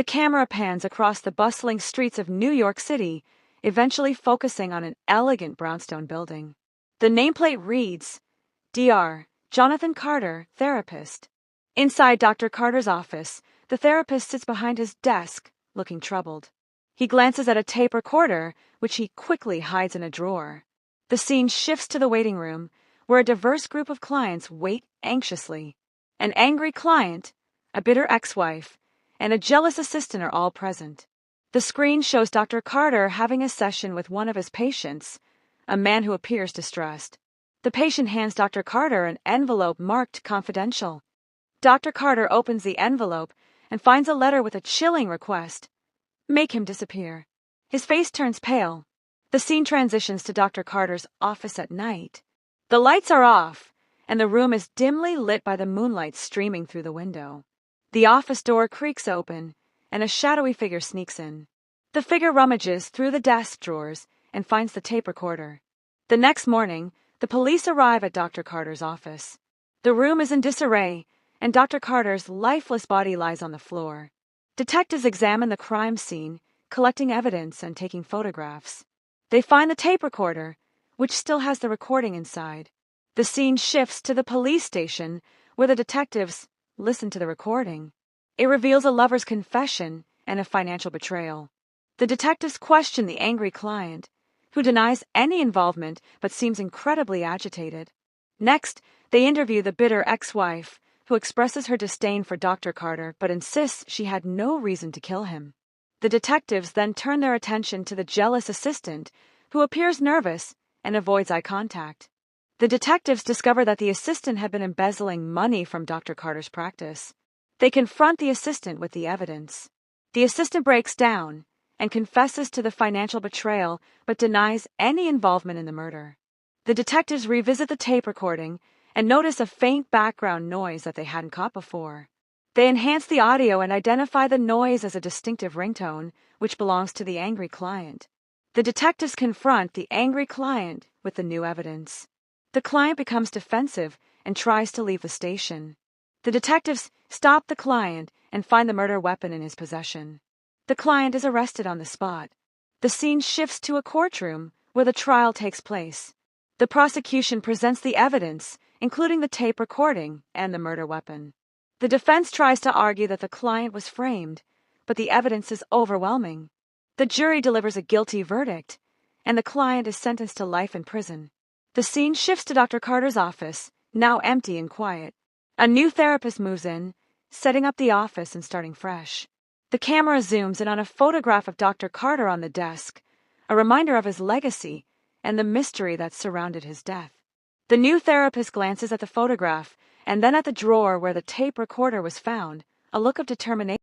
The camera pans across the bustling streets of New York City, eventually focusing on an elegant brownstone building. The nameplate reads, Dr. Jonathan Carter, therapist. Inside Dr. Carter's office, the therapist sits behind his desk, looking troubled. He glances at a tape recorder, which he quickly hides in a drawer. The scene shifts to the waiting room, where a diverse group of clients wait anxiously. An angry client, a bitter ex-wife, and a jealous assistant are all present. The screen shows Dr. Carter having a session with one of his patients, a man who appears distressed. The patient hands Dr. Carter an envelope marked confidential. Dr. Carter opens the envelope and finds a letter with a chilling request. Make him disappear. His face turns pale. The scene transitions to Dr. Carter's office at night. The lights are off, and the room is dimly lit by the moonlight streaming through the window. The office door creaks open, and a shadowy figure sneaks in. The figure rummages through the desk drawers and finds the tape recorder. The next morning, the police arrive at Dr. Carter's office. The room is in disarray, and Dr. Carter's lifeless body lies on the floor. Detectives examine the crime scene, collecting evidence and taking photographs. They find the tape recorder, which still has the recording inside. The scene shifts to the police station, where the detectives listen to the recording. It reveals a lover's confession and a financial betrayal. The detectives question the angry client, who denies any involvement but seems incredibly agitated. Next, they interview the bitter ex-wife, who expresses her disdain for Dr. Carter but insists she had no reason to kill him. The detectives then turn their attention to the jealous assistant, who appears nervous and avoids eye contact. The detectives discover that the assistant had been embezzling money from Dr. Carter's practice. They confront the assistant with the evidence. The assistant breaks down and confesses to the financial betrayal but denies any involvement in the murder. The detectives revisit the tape recording and notice a faint background noise that they hadn't caught before. They enhance the audio and identify the noise as a distinctive ringtone, which belongs to the angry client. The detectives confront the angry client with the new evidence. The client becomes defensive and tries to leave the station. The detectives stop the client and find the murder weapon in his possession. The client is arrested on the spot. The scene shifts to a courtroom where the trial takes place. The prosecution presents the evidence, including the tape recording and the murder weapon. The defense tries to argue that the client was framed, but the evidence is overwhelming. The jury delivers a guilty verdict, and the client is sentenced to life in prison. The scene shifts to Dr. Carter's office, now empty and quiet. A new therapist moves in, setting up the office and starting fresh. The camera zooms in on a photograph of Dr. Carter on the desk, a reminder of his legacy and the mystery that surrounded his death. The new therapist glances at the photograph and then at the drawer where the tape recorder was found, a look of determination.